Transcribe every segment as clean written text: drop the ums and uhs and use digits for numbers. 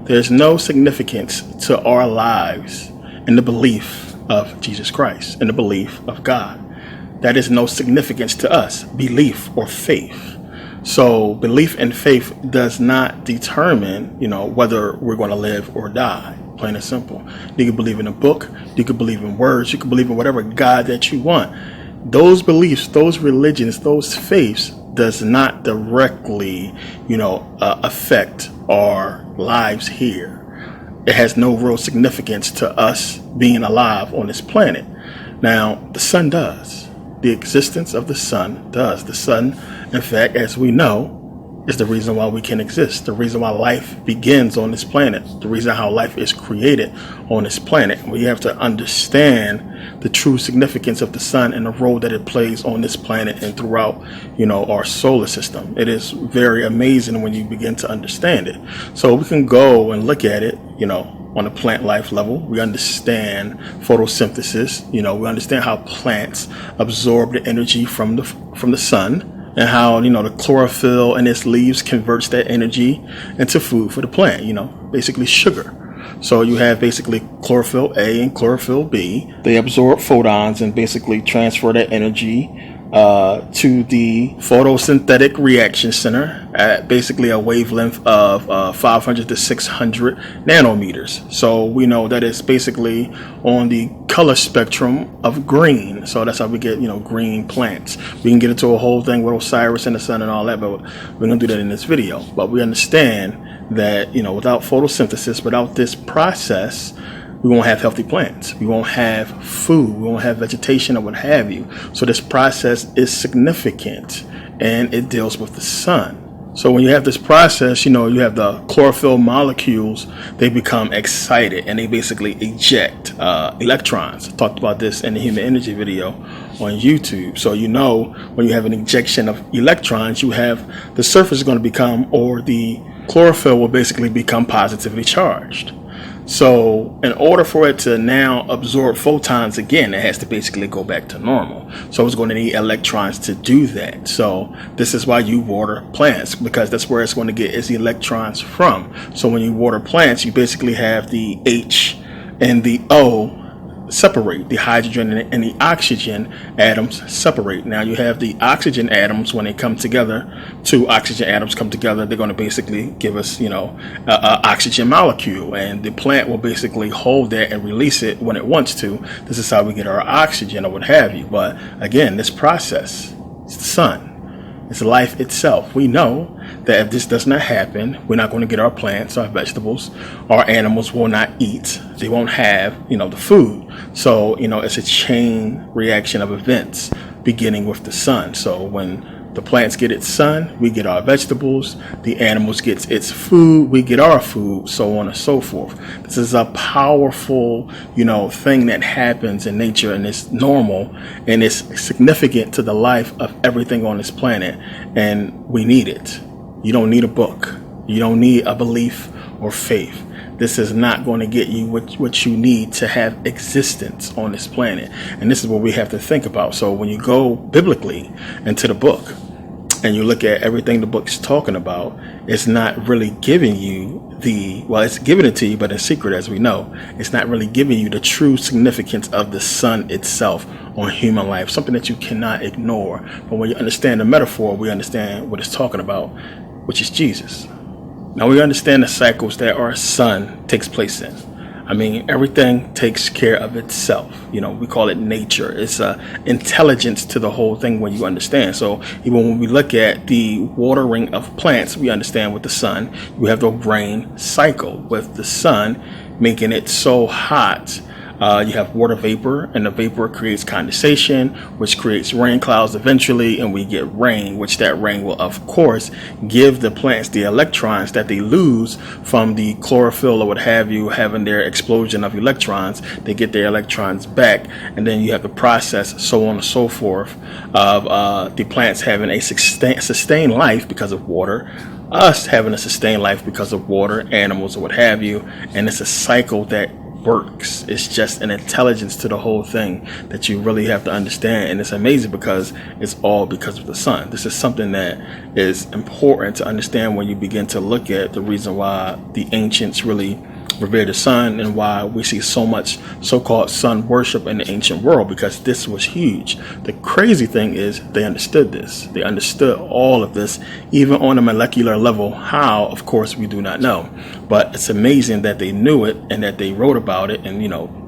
There's no significance to our lives in the belief of Jesus Christ, in the belief of God. That is no significance to us, belief or faith. So belief and faith does not determine, whether we're going to live or die. Plain and simple. You can believe in a book. You can believe in words. You can believe in whatever God that you want. Those beliefs, those religions, those faiths does not directly, affect our lives here. It has no real significance to us being alive on this planet. Now, the sun does. The existence of the sun does. The sun, in fact, as we know, is the reason why we can exist, the reason why life begins on this planet, the reason how life is created on this planet. We have to understand the true significance of the sun and the role that it plays on this planet and throughout, our solar system. It is very amazing when you begin to understand it. So we can go and look at it, on a plant life level. We understand photosynthesis. We understand how plants absorb the energy from the sun, and how, the chlorophyll in its leaves converts that energy into food for the plant, basically sugar. So you have basically chlorophyll A and chlorophyll B. They absorb photons and basically transfer that energy to the photosynthetic reaction center at basically a wavelength of 500 to 600 nanometers. So we know that it's basically on the color spectrum of green. So that's how we get, green plants. We can get into a whole thing with Osiris and the sun and all that, but we're going to do that in this video. But we understand that, without photosynthesis, without this process, we won't have healthy plants. We won't have food. We won't have vegetation or what have you. So this process is significant, and it deals with the sun. So when you have this process, you have the chlorophyll molecules, they become excited and they basically eject electrons. I talked about this in the human energy video on YouTube. So when you have an ejection of electrons, you have the surface is going to become, or the chlorophyll will basically become positively charged. So in order for it to now absorb photons again, it has to basically go back to normal. So it's going to need electrons to do that. So this is why you water plants, because that's where it's going to get its electrons from. So when you water plants, you basically have the H and the O separate, the hydrogen and the oxygen atoms separate. Now you have the oxygen atoms, when they come together, two oxygen atoms come together, they're going to basically give us, a oxygen molecule, and the plant will basically hold that and release it when it wants to. This is how we get our oxygen or what have you. But again, this process, it's the sun, it's life itself. We know that if this does not happen, we're not going to get our plants, our vegetables, our animals will not eat. They won't have, the food. So, it's a chain reaction of events beginning with the sun. So when the plants get its sun, we get our vegetables, the animals gets its food, we get our food, so on and so forth. This is a powerful, thing that happens in nature, and it's normal, and it's significant to the life of everything on this planet, and we need it. You don't need a book. You don't need a belief or faith. This is not going to get you what you need to have existence on this planet. And this is what we have to think about. So when you go biblically into the book and you look at everything the book is talking about, it's not really giving you it's giving it to you, but in secret, as we know. It's not really giving you the true significance of the sun itself on human life, something that you cannot ignore. But when you understand the metaphor, we understand what it's talking about, which is Jesus. Now we understand the cycles that our sun takes place in. I mean, everything takes care of itself. We call it nature. It's intelligence to the whole thing when you understand. So even when we look at the watering of plants, we understand with the sun, you have the rain cycle with the sun making it so hot. You have water vapor, and the vapor creates condensation, which creates rain clouds eventually, and we get rain, which that rain will, of course, give the plants the electrons that they lose from the chlorophyll or what have you, having their explosion of electrons. They get their electrons back, and then you have the process, so on and so forth, of the plants having a sustained life because of water, us having a sustained life because of water, animals, or what have you, and it's a cycle that works. It's just an intelligence to the whole thing that you really have to understand. And it's amazing because it's all because of the sun. This is something that is important to understand when you begin to look at the reason why the ancients really revere the sun and why we see so much so-called sun worship in the ancient world, because this was huge. The crazy thing is they understood this. They understood all of this, even on a molecular level. How, of course, we do not know. But it's amazing that they knew it and that they wrote about it and,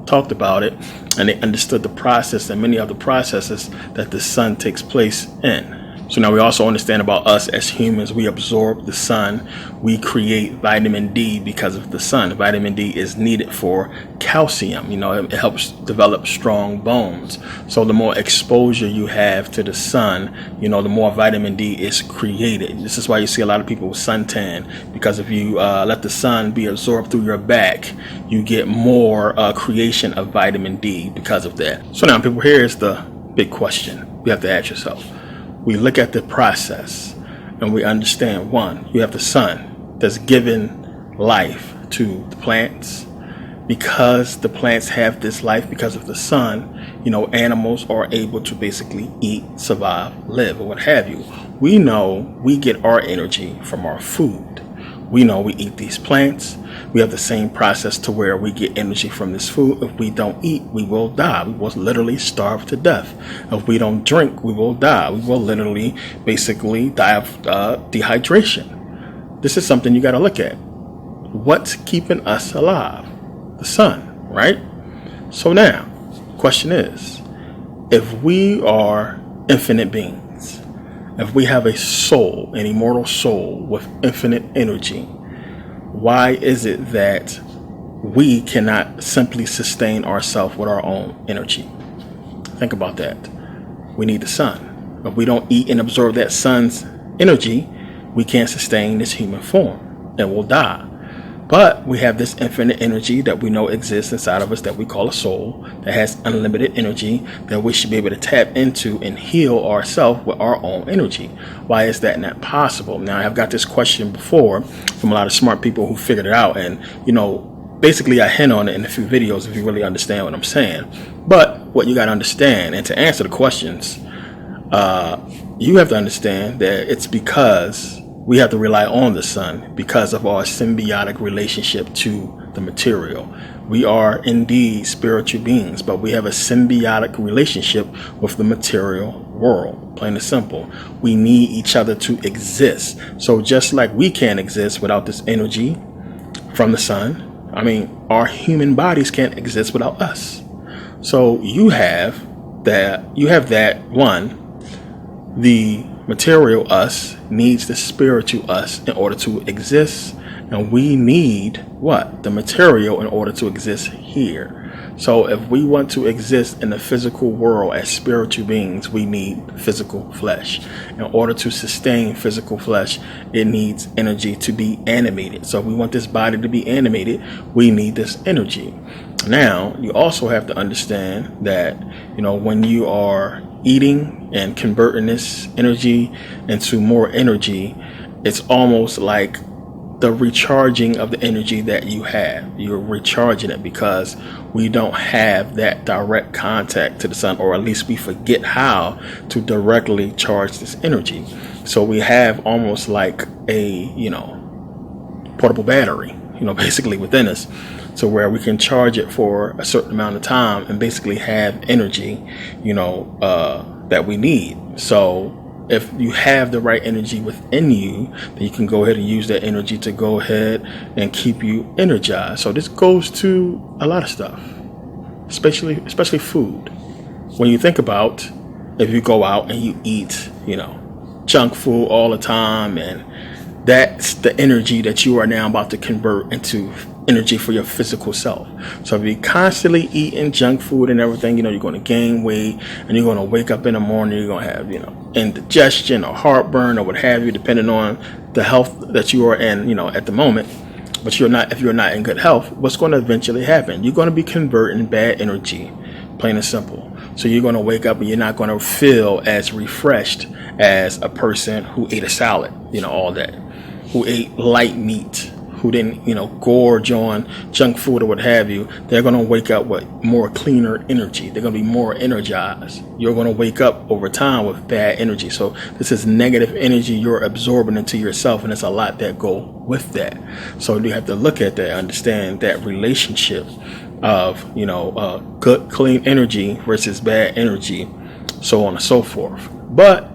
talked about it, and they understood the process and many of the processes that the sun takes place in. So now we also understand about us as humans. We absorb the sun. We create vitamin D because of the sun. Vitamin D is needed for calcium. It helps develop strong bones. So the more exposure you have to the sun, the more vitamin D is created. This is why you see a lot of people with suntan, because if you let the sun be absorbed through your back, you get more creation of vitamin D because of that. So now, people, here's the big question you have to ask yourself. We look at the process and we understand, one, you have the sun that's given life to the plants. Because the plants have this life because of the sun, animals are able to basically eat, survive, live, or what have you. We know we get our energy from our food. We know we eat these plants. We have the same process to where we get energy from this food. If we don't eat, we will die. We will literally starve to death. If we don't drink, we will die. We will literally basically die of dehydration. This is something you got to look at. What's keeping us alive? The sun, right? So now, question is, if we are infinite beings, if we have a soul, an immortal soul with infinite energy, why is it that we cannot simply sustain ourselves with our own energy? Think about that. We need the sun. If we don't eat and absorb that sun's energy, we can't sustain this human form and we'll die. But we have this infinite energy that we know exists inside of us that we call a soul, that has unlimited energy that we should be able to tap into and heal ourselves with our own energy. Why is that not possible? Now, I've got this question before from a lot of smart people who figured it out. And, basically I hint on it in a few videos if you really understand what I'm saying. But what you got to understand, and to answer the questions, you have to understand that it's because we have to rely on the sun because of our symbiotic relationship to the material. We are indeed spiritual beings, but we have a symbiotic relationship with the material world. Plain and simple. We need each other to exist. So just like we can't exist without this energy from the sun, our human bodies can't exist without us. So you have that one, the material us needs the spiritual us in order to exist, and we need what? The material in order to exist here. So if we want to exist in the physical world as spiritual beings, we need physical flesh. In order to sustain physical flesh, it needs energy to be animated. So if we want this body to be animated, we need this energy. Now, you also have to understand that, when you are eating and converting this energy into more energy, it's almost like the recharging of the energy that you have. You're recharging it because we don't have that direct contact to the sun, or at least we forget how to directly charge this energy. So we have almost like a, portable battery, basically within us, to where we can charge it for a certain amount of time and basically have energy, that we need. So if you have the right energy within you, then you can go ahead and use that energy to go ahead and keep you energized. So this goes to a lot of stuff, especially food. When you think about, if you go out and you eat, junk food all the time, and that's the energy that you are now about to convert into energy for your physical self. So if you're constantly eating junk food and everything, you're going to gain weight, and you're going to wake up in the morning, you're going to have, indigestion or heartburn or what have you, depending on the health that you are in, at the moment. But if you're not in good health, what's going to eventually happen? You're going to be converting bad energy, plain and simple. So you're going to wake up and you're not going to feel as refreshed as a person who ate a salad, all that, who ate light meat, who didn't, gorge on junk food or what have you, they're going to wake up with more cleaner energy. They're going to be more energized. You're going to wake up over time with bad energy. So this is negative energy you're absorbing into yourself, and there's a lot that go with that. So you have to look at that, understand that relationship of, good, clean energy versus bad energy, so on and so forth. But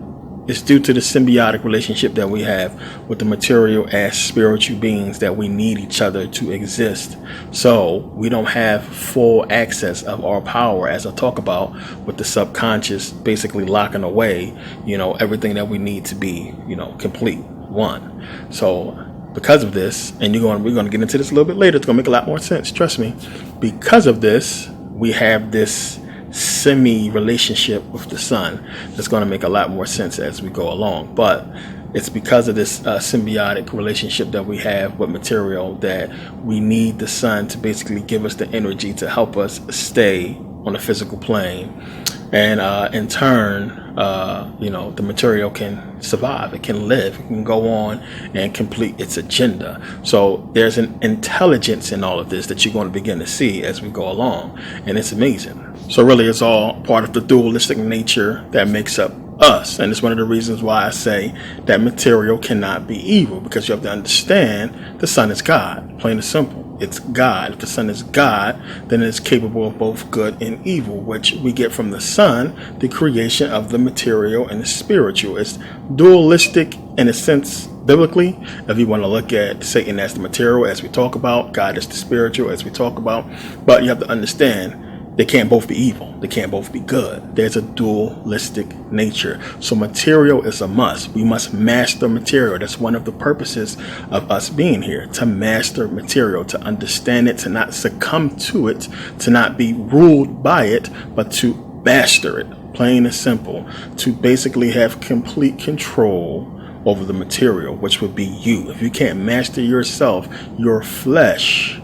it's due to the symbiotic relationship that we have with the material as spiritual beings that we need each other to exist. So we don't have full access of our power, as I talk about, with the subconscious basically locking away, everything that we need to be, complete one. So because of this, and we're going to get into this a little bit later, it's going to make a lot more sense, trust me. Because of this, we have this semi-relationship with the sun that's going to make a lot more sense as we go along. But it's because of this symbiotic relationship that we have with material that we need the sun to basically give us the energy to help us stay on the physical plane. And in turn, the material can survive, it can live, it can go on and complete its agenda. So there's an intelligence in all of this that you're going to begin to see as we go along, and it's amazing. So really, it's all part of the dualistic nature that makes up us, and it's one of the reasons why I say that material cannot be evil, because you have to understand the sun is God, plain and simple. It's God. If the sun is God, then it's capable of both good and evil, which we get from the sun, the creation of the material and the spiritual. It's dualistic in a sense biblically. If you want to look at Satan as the material, as we talk about, God is the spiritual, as we talk about. But you have to understand, they can't both be evil. They can't both be good. There's a dualistic nature. So material is a must. We must master material. That's one of the purposes of us being here, to master material, to understand it, to not succumb to it, to not be ruled by it, but to master it, plain and simple, to basically have complete control over the material, which would be you. If you can't master yourself, your flesh,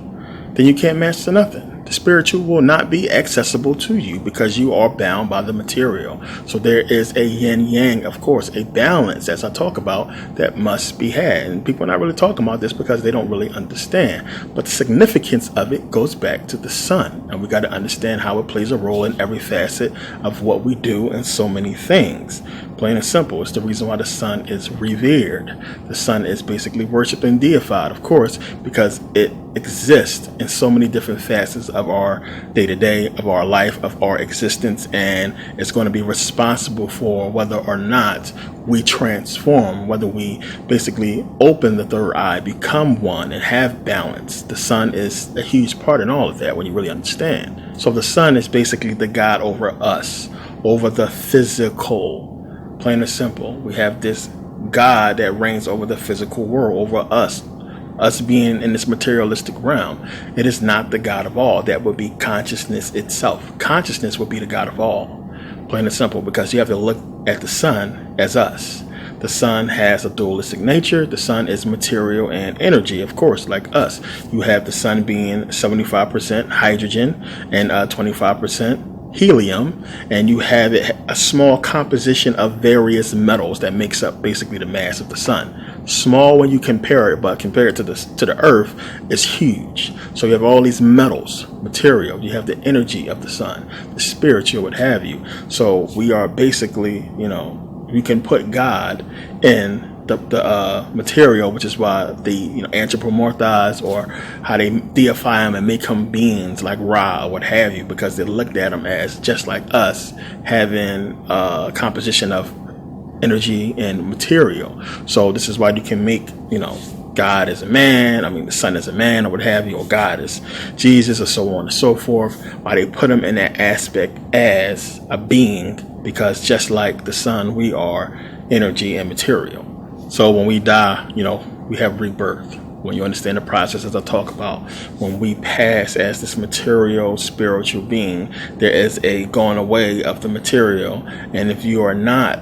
then you can't master nothing. The spiritual will not be accessible to you because you are bound by the material. So there is a yin yang, of course, a balance, as I talk about, that must be had. And people are not really talking about this because they don't really understand. But the significance of it goes back to the sun. And we got to understand how it plays a role in every facet of what we do and so many things. Plain and simple. It's the reason why the sun is revered. The sun is basically worshipped and deified, of course, because it exists in so many different facets of our day-to-day, of our life, of our existence, and it's going to be responsible for whether or not we transform, whether we basically open the third eye, become one, and have balance. The sun is a huge part in all of that when you really understand. So the sun is basically the God over us, over the physical. Plain and simple. We have this God that reigns over the physical world, over us being in this materialistic realm. It is not the God of all. That would be consciousness itself. Consciousness would be the God of all. Plain and simple, because you have to look at the sun as us. The sun has a dualistic nature. The sun is material and energy, of course, like us. You have the sun being 75% hydrogen and 25% helium, and you have a small composition of various metals that makes up basically the mass of the sun. Small when you compare it, but compared to the earth, it's huge. So you have all these metals, material. You have the energy of the sun, the spiritual, what have you. So we are basically, we can put God in the material, which is why they anthropomorphize, or how they deify him and make him beings like Ra or what have you, because they looked at him as just like us, having a composition of energy and material. So this is why you can make God as a man, the sun as a man, or what have you, or God as Jesus, or so on and so forth, why they put him in that aspect as a being, because just like the sun, we are energy and material. So when we die, we have rebirth. When you understand the process, as I talk about, when we pass as this material, spiritual being, there is a going away of the material. And if you are not,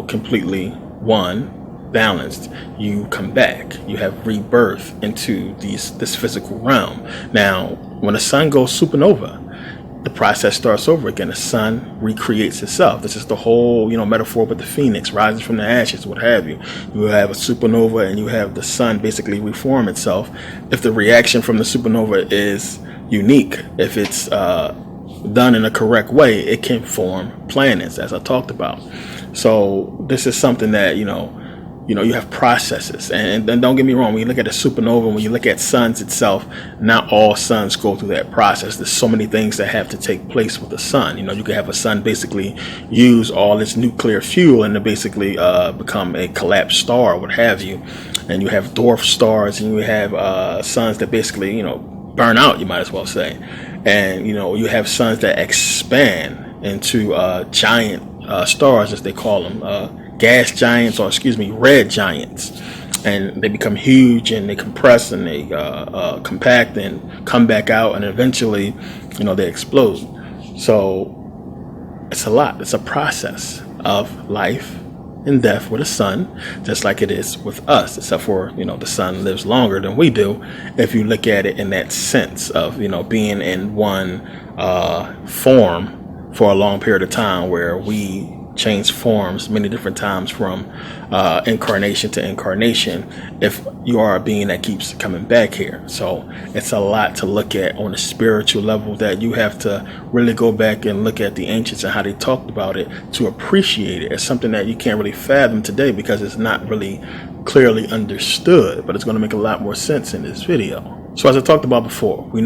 completely one, balanced, you come back. You have rebirth into this physical realm. Now, when the sun goes supernova, the process starts over again. The sun recreates itself. This is the whole, metaphor with the phoenix rising from the ashes, what have you. You have a supernova and you have the sun basically reform itself. If the reaction from the supernova is unique, if it's done in a correct way, it can form planets, as I talked about. So this is something that, you have processes. And don't get me wrong, when you look at a supernova, when you look at suns itself, not all suns go through that process. There's so many things that have to take place with the sun. You could have a sun basically use all its nuclear fuel and to basically become a collapsed star, what have you. And you have dwarf stars, and you have suns that basically, burn out, you might as well say. And, you have suns that expand into giant stars, as they call them, gas giants, or red giants, and they become huge and they compress and they compact and come back out, and eventually they explode. So it's a lot. It's a process of life and death with the sun, just like it is with us, except for the sun lives longer than we do, if you look at it in that sense of being in one form for a long period of time, where we change forms many different times from incarnation to incarnation, if you are a being that keeps coming back here. So it's a lot to look at on a spiritual level, that you have to really go back and look at the ancients and how they talked about it to appreciate it. It's something that you can't really fathom today because it's not really clearly understood, but it's going to make a lot more sense in this video. So as I talked about before, we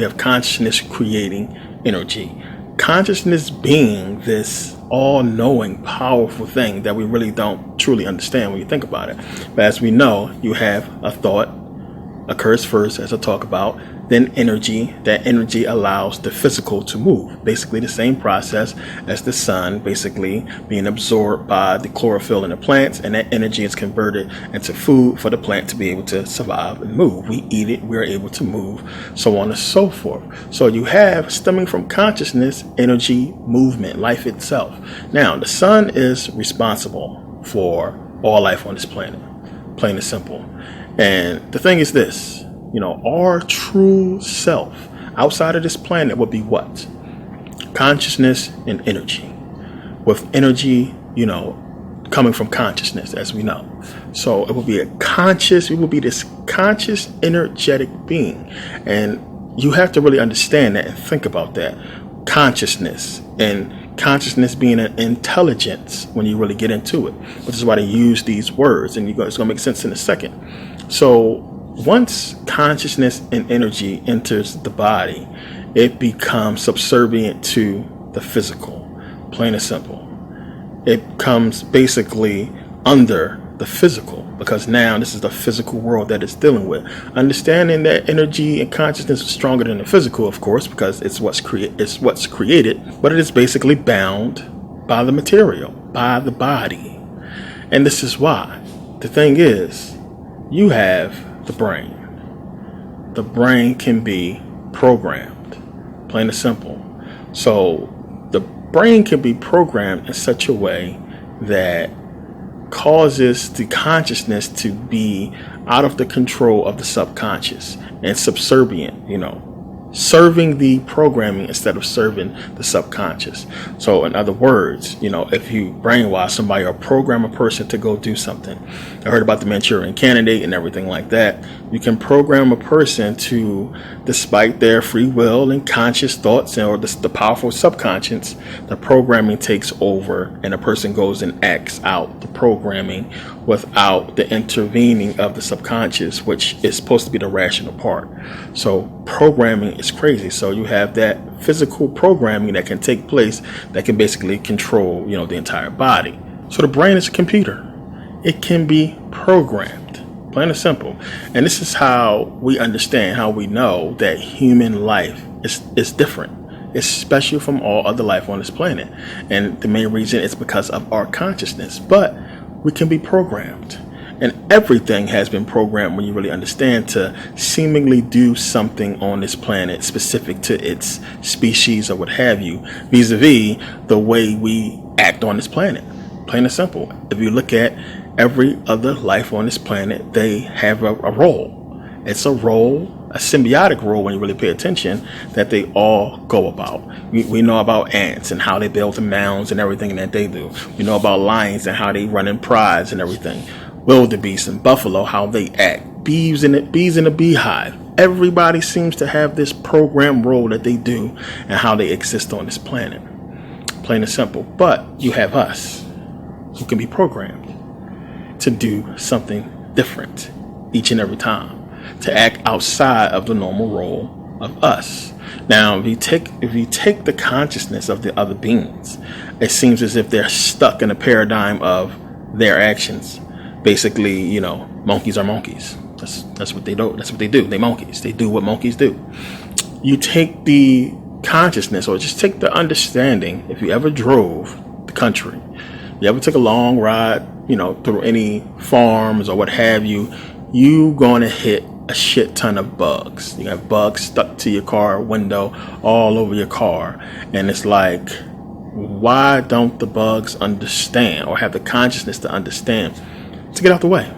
have consciousness creating energy. Consciousness being this all-knowing, powerful thing that we really don't truly understand when you think about it. But as we know, you have a thought occurs first, as I talk about, then energy. That energy allows the physical to move. Basically the same process as the sun basically being absorbed by the chlorophyll in the plants, and that energy is converted into food for the plant to be able to survive and move. We eat it, we're able to move, so on and so forth. So you have, stemming from consciousness, energy, movement, life itself. Now, the sun is responsible for all life on this planet, plain and simple. And the thing is this, our true self outside of this planet would be what? Consciousness and energy. With energy, coming from consciousness, as we know. So it will be we will be this conscious, energetic being. And you have to really understand that and think about that. Consciousness, and consciousness being an intelligence when you really get into it, which is why they use these words, and it's going to make sense in a second. So once consciousness and energy enters the body, it becomes subservient to the physical, plain and simple. It comes basically under the physical, because now this is the physical world that it's dealing with. Understanding that energy and consciousness is stronger than the physical, of course, because it's what's created, but it is basically bound by the material, by the body. And this is why. The thing is, you have the brain. The brain can be programmed, plain and simple. So the brain can be programmed in such a way that causes the consciousness to be out of the control of the subconscious and subservient, serving the programming instead of serving the subconscious. So in other words, if you brainwash somebody or program a person to go do something, I heard about the Manchurian Candidate and everything like that. You can program a person to, despite their free will and conscious thoughts or the powerful subconscious, the programming takes over and a person goes and acts out the programming without the intervening of the subconscious, which is supposed to be the rational part. So programming is crazy. So you have that physical programming that can take place that can basically control, the entire body. So the brain is a computer. It can be programmed, plain and simple. And this is how we understand, how we know that human life is different. It's special from all other life on this planet. And the main reason is because of our consciousness. But we can be programmed. And everything has been programmed, when you really understand, to seemingly do something on this planet specific to its species or what have you, vis-a-vis the way we act on this planet. Plain and simple. If you look at every other life on this planet, they have a role. It's a role a symbiotic role when you really pay attention that they all go about. We know about ants and how they build the mounds and everything that they do. We know about lions and how they run in prides and everything. Wildebeest and buffalo, how they act. Bees in a beehive. Everybody seems to have this program role that they do and how they exist on this planet. Plain and simple. But you have us who can be programmed to do something different each and every time, to act outside of the normal role of us. Now, if you take the consciousness of the other beings, it seems as if they're stuck in a paradigm of their actions. Basically, you know, monkeys are monkeys. That's what they do. That's what they do. They monkeys. They do what monkeys do. You take the consciousness, or just take the understanding. If you ever drove the country, you ever took a long ride, you know, through any farms or what have you, you gonna hit a shit ton of bugs. You have bugs stuck to your car window, all over your car, and it's like, why don't the bugs understand or have the consciousness to understand to get out the way?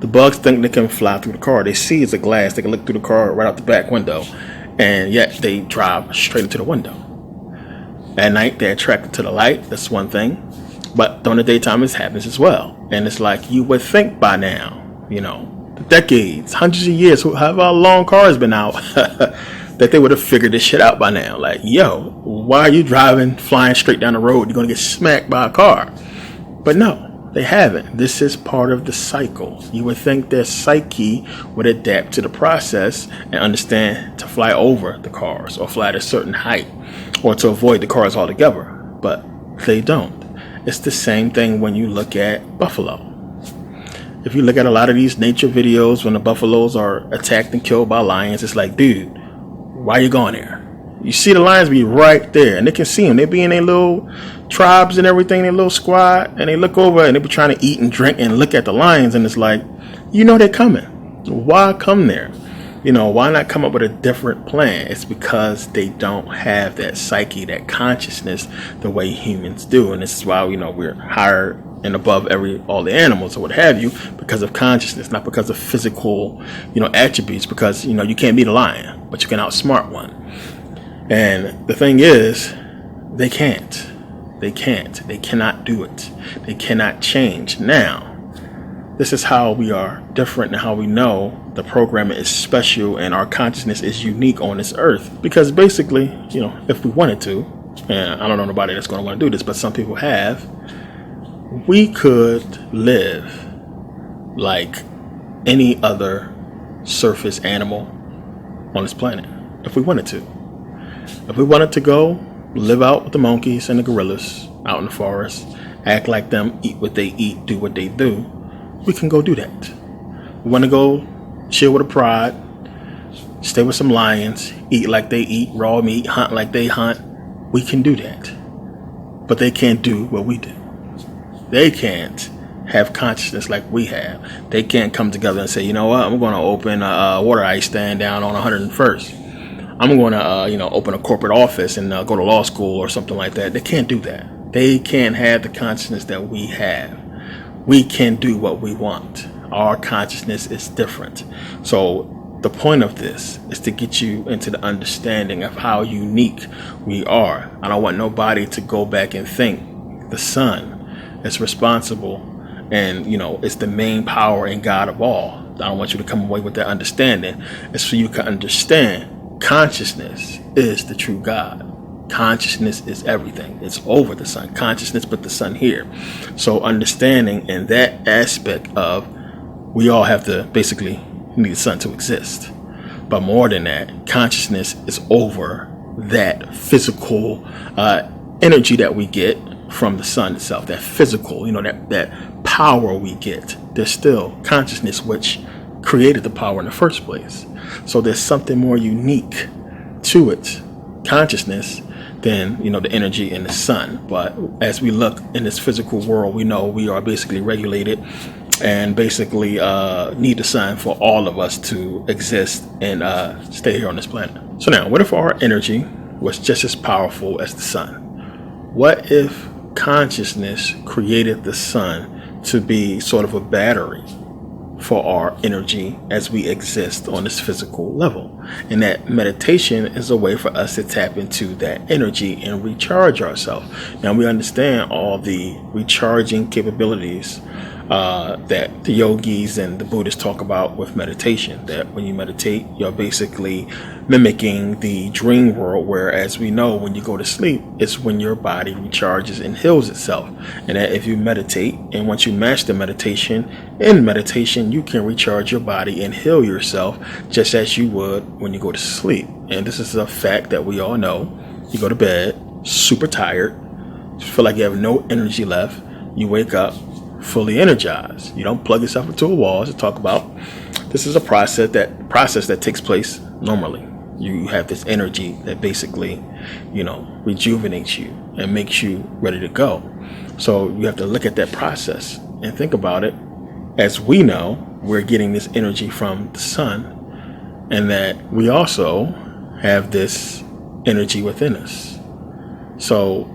The bugs think they can fly through the car. They see it's a glass. They can look through the car right out the back window, and yet they drive straight into the window. At night, they're attracted to the light. That's one thing. But during the daytime, this happens as well. And it's like, you would think by now, you know, the decades, hundreds of years, however long cars been out, that they would have figured this shit out by now. Like, yo, why are you driving, flying straight down the road? You're going to get smacked by a car. But no, they haven't. This is part of the cycle. You would think their psyche would adapt to the process and understand to fly over the cars or fly at a certain height or to avoid the cars altogether. But they don't. It's the same thing when you look at buffalo. If you look at a lot of these nature videos when the buffaloes are attacked and killed by lions, it's like, dude, why are you going there? You see the lions be right there, and they can see them. They be in their little tribes and everything, their little squad, and they look over and they be trying to eat and drink and look at the lions, and it's like, you know they're coming. Why come there? You know, why not come up with a different plan? It's because they don't have that psyche, that consciousness, the way humans do. And this is why, you know, we're higher and above all the animals or what have you, because of consciousness, not because of physical, you know, attributes. Because, you know, you can't beat a lion, but you can outsmart one. And the thing is, they can't. They cannot do it. They cannot change. Now, this is how we are different and how we know the program is special and our consciousness is unique on this earth. Because basically, you know, if we wanted to, and I don't know nobody that's going to want to do this, but some people have, we could live like any other surface animal on this planet if we wanted to. If we wanted to go live out with the monkeys and the gorillas out in the forest, act like them, eat what they eat, do what they do, we can go do that. We want to go chill with a pride, stay with some lions, eat like they eat raw meat, hunt like they hunt. We can do that. But they can't do what we do. They can't have consciousness like we have. They can't come together and say, you know what, I'm going to open a water ice stand down on 101st. I'm going to, you know, open a corporate office and go to law school or something like that. They can't do that. They can't have the consciousness that we have. We can do what we want. Our consciousness is different. So the point of this is to get you into the understanding of how unique we are. I don't want nobody to go back and think the sun is responsible and, you know, it's the main power and God of all. I don't want you to come away with that understanding. It's so you can understand consciousness is the true God. Consciousness is everything. It's over the sun. Consciousness put the sun here. So understanding in that aspect of we all have to basically need the sun to exist. But more than that, consciousness is over that physical energy that we get from the sun itself. That physical, you know, that power we get. There's still consciousness which created the power in the first place. So there's something more unique to it, consciousness, than, you know, the energy in the sun. But as we look in this physical world, we know we are basically regulated and basically need the sun for all of us to exist and stay here on this planet. So now, what if our energy was just as powerful as the sun? What if consciousness created the sun to be sort of a battery for our energy as we exist on this physical level. And that meditation is a way for us to tap into that energy and recharge ourselves. Now, we understand all the recharging capabilities that the yogis and the Buddhists talk about with meditation, that when you meditate, you're basically mimicking the dream world, where, as we know, when you go to sleep, it's when your body recharges and heals itself. And that if you meditate, and once you master meditation, in meditation, you can recharge your body and heal yourself just as you would when you go to sleep. And this is a fact that we all know. You go to bed super tired, feel like you have no energy left. You wake up fully energized. You don't plug yourself into a wall, as I talk about. This is a process that takes place normally. You have this energy that basically, rejuvenates you and makes you ready to go. So you have to look at that process and think about it. As we know, we're getting this energy from the sun, and that we also have this energy within us. So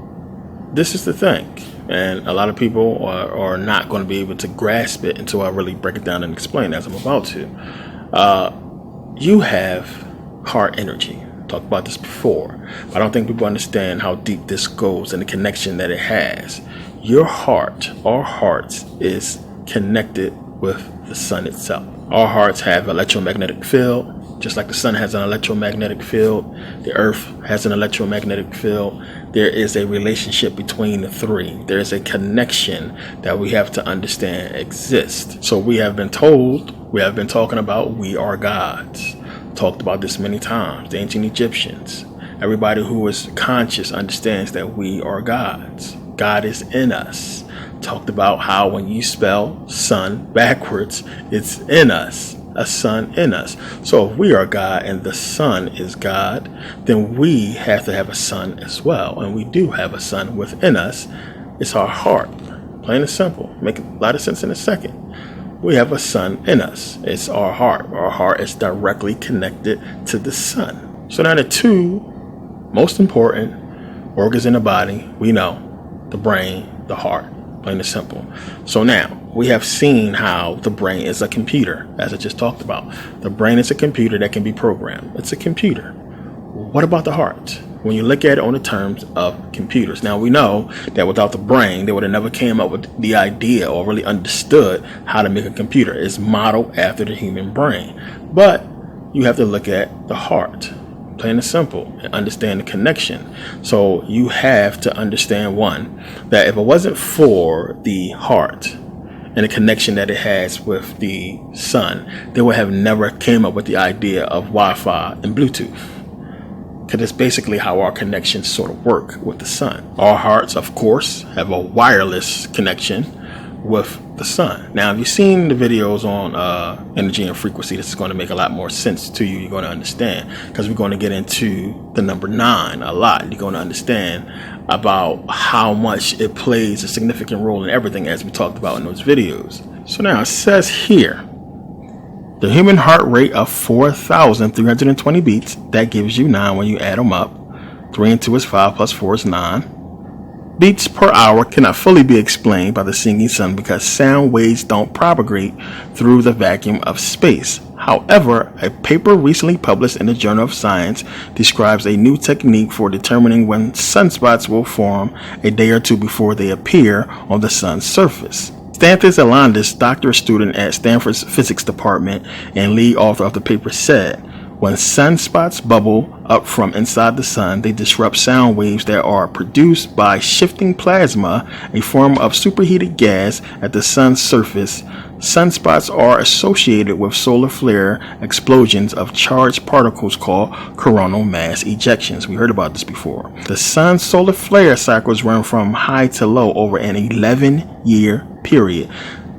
this is the thing. And a lot of people are not going to be able to grasp it until I really break it down and explain, as I'm about to. You have heart energy. Talked about this before, but I don't think people understand how deep this goes and the connection that it has. Your heart, our hearts, is connected with the sun itself. Our hearts have electromagnetic field. Just like the sun has an electromagnetic field, the earth has an electromagnetic field. There is a relationship between the three. There is a connection that we have to understand exists. So we have been talking about we are gods. Talked about this many times. The ancient Egyptians. Everybody who is conscious understands that we are gods. God is in us. Talked about how when you spell sun backwards, it's in us. A sun in us. So if we are God and the sun is God, then we have to have a sun as well. And we do have a sun within us. It's our heart. Plain and simple. Make a lot of sense in a second. We have a sun in us. It's our heart. Our heart is directly connected to the sun. So now the two most important organs in the body, we know, the brain, the heart. Plain and simple. So now we have seen how the brain is a computer, as I just talked about. The brain is a computer that can be programmed. It's a computer. What about the heart? When you look at it on the terms of computers. Now we know that without the brain, they would have never came up with the idea or really understood how to make a computer. It's modeled after the human brain. But you have to look at the heart. Plain and simple, and understand the connection. So you have to understand, one, that if it wasn't for the heart and the connection that it has with the sun, they would have never came up with the idea of Wi-Fi and Bluetooth. Because it's basically how our connections sort of work with the sun. Our hearts, of course, have a wireless connection with the sun. Now, if you've seen the videos on energy and frequency, this is going to make a lot more sense to you. You're going to understand, because we're going to get into the number 9 a lot. You're going to understand about how much it plays a significant role in everything, as we talked about in those videos. So now it says here, the human heart rate of 4,320 beats, that gives you 9 when you add them up. 3 and 2 is 5 plus 4 is 9. Beats per hour cannot fully be explained by the sinking sun because sound waves don't propagate through the vacuum of space. However, a paper recently published in the Journal of Science describes a new technique for determining when sunspots will form a day or two before they appear on the sun's surface. Stantis Alandis, doctoral student at Stanford's physics department and lead author of the paper, said, when sunspots bubble up from inside the sun, they disrupt sound waves that are produced by shifting plasma, a form of superheated gas at the sun's surface. Sunspots are associated with solar flare explosions of charged particles called coronal mass ejections. We heard about this before. The sun's solar flare cycles run from high to low over an 11-year period.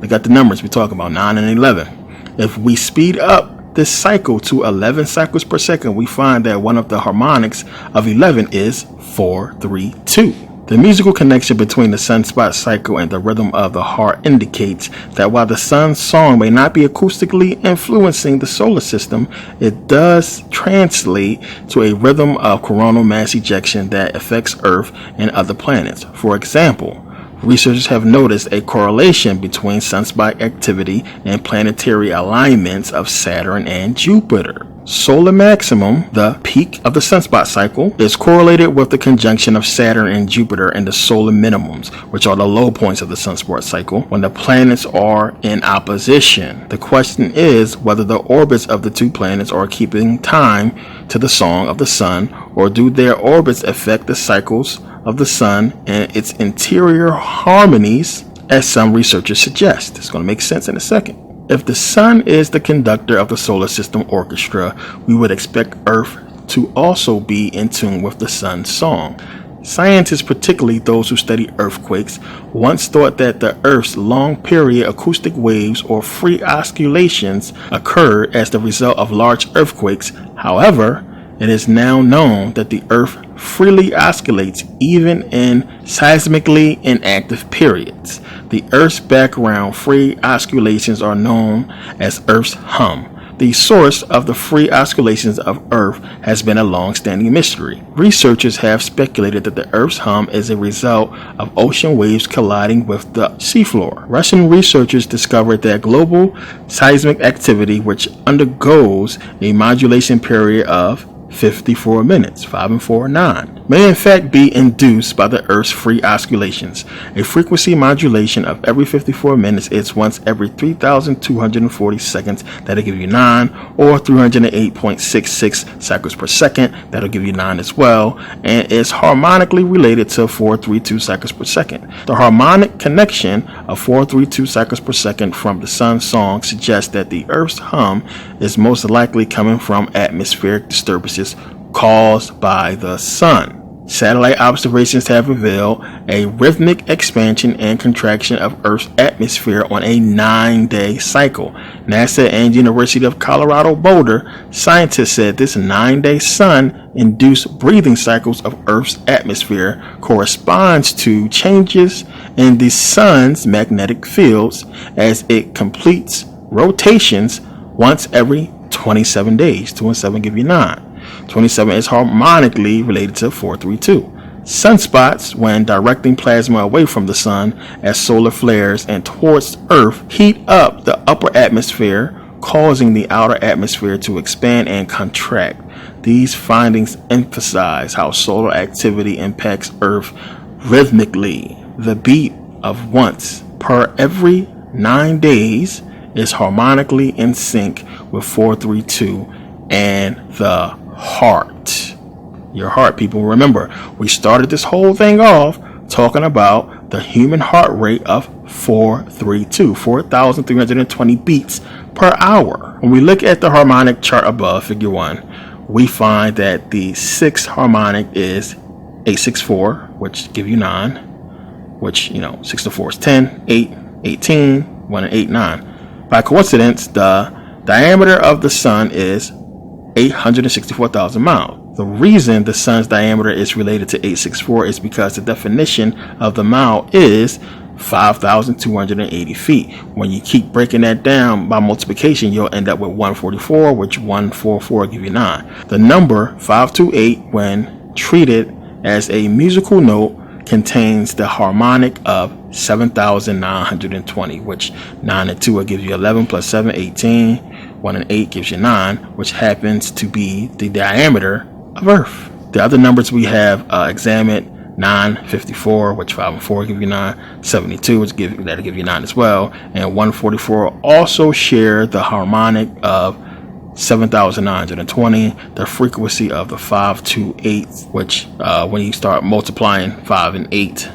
They got the numbers we talk about, 9 and 11. If we speed up this cycle to 11 cycles per second, we find that one of the harmonics of 11 is 4-3-2. The musical connection between the sunspot cycle and the rhythm of the heart indicates that while the sun's song may not be acoustically influencing the solar system, it does translate to a rhythm of coronal mass ejection that affects Earth and other planets. For example, researchers have noticed a correlation between sunspot activity and planetary alignments of Saturn and Jupiter. Solar maximum, the peak of the sunspot cycle, is correlated with the conjunction of Saturn and Jupiter, and the solar minimums, which are the low points of the sunspot cycle, when the planets are in opposition. The question is whether the orbits of the two planets are keeping time to the song of the sun, or do their orbits affect the cycles of the sun and its interior harmonies, as some researchers suggest. It's going to make sense in a second. If the sun is the conductor of the solar system orchestra, we would expect Earth to also be in tune with the sun's song. Scientists, particularly those who study earthquakes, once thought that the Earth's long period acoustic waves or free oscillations occurred as the result of large earthquakes. However, it is now known that the Earth freely oscillates even in seismically inactive periods. The Earth's background free oscillations are known as Earth's hum. The source of the free oscillations of Earth has been a long-standing mystery. Researchers have speculated that the Earth's hum is a result of ocean waves colliding with the seafloor. Russian researchers discovered that global seismic activity, which undergoes a modulation period of 54 minutes, 5 and 4, 9, may in fact be induced by the Earth's free oscillations. A frequency modulation of every 54 minutes is once every 3,240 seconds, that'll give you 9, or 308.66 cycles per second, that'll give you 9 as well, and is harmonically related to 432 cycles per second. The harmonic connection of 432 cycles per second from the sun's song suggests that the Earth's hum is most likely coming from atmospheric disturbances caused by the sun. Satellite observations have revealed a rhythmic expansion and contraction of Earth's atmosphere on a 9-day cycle. NASA and University of Colorado Boulder scientists said this 9-day sun-induced breathing cycles of Earth's atmosphere corresponds to changes in the sun's magnetic fields as it completes rotations once every 27 days. 2 and 7 give you 9. 27 is harmonically related to 432. Sunspots, when directing plasma away from the sun as solar flares and towards Earth, heat up the upper atmosphere, causing the outer atmosphere to expand and contract. These findings emphasize how solar activity impacts Earth rhythmically. The beat of once per every 9 days is harmonically in sync with 432 and the heart. Your heart, people. Remember, we started this whole thing off talking about the human heart rate of 432, 4,320 beats per hour. When we look at the harmonic chart above, figure 1, we find that the 6th harmonic is 864, which give you 9, which, 6 to 4 is 10, 8, 18, 1 and 8, 9. By coincidence, the diameter of the sun is 864,000 miles. The reason the sun's diameter is related to 864 is because the definition of the mile is 5,280 feet. When you keep breaking that down by multiplication, you'll end up with 144, which 144 give you 9. The number 528, when treated as a musical note, contains the harmonic of 7,920, which 9 and 2 will give you 11 plus 7, 18. 1 and 8 gives you 9, which happens to be the diameter of Earth. The other numbers we have examined: 954, which 5 and 4 give you 9, 72, which that'll give you 9 as well, and 144 also share the harmonic of 7,920, the frequency of the 528, which when you start multiplying 5 and 8,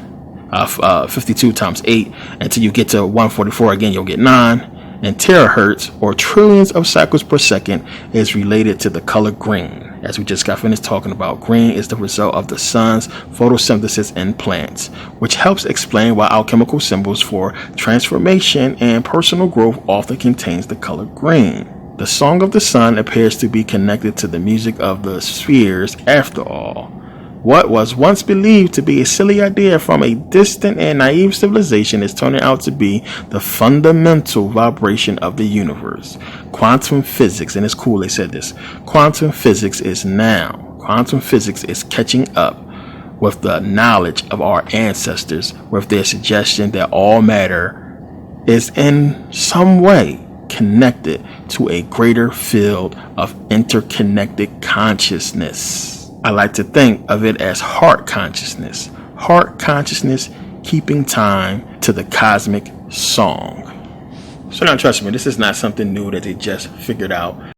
52 times 8 until you get to 144, again you'll get 9. And terahertz, or trillions of cycles per second, is related to the color green. As we just got finished talking about, green is the result of the sun's photosynthesis in plants, which helps explain why alchemical symbols for transformation and personal growth often contains the color green. The song of the sun appears to be connected to the music of the spheres after all. What was once believed to be a silly idea from a distant and naive civilization is turning out to be the fundamental vibration of the universe. Quantum physics, and it's cool they said this, quantum physics is catching up with the knowledge of our ancestors, with their suggestion that all matter is in some way connected to a greater field of interconnected consciousness. I like to think of it as heart consciousness. Heart consciousness keeping time to the cosmic song. So now trust me, this is not something new that they just figured out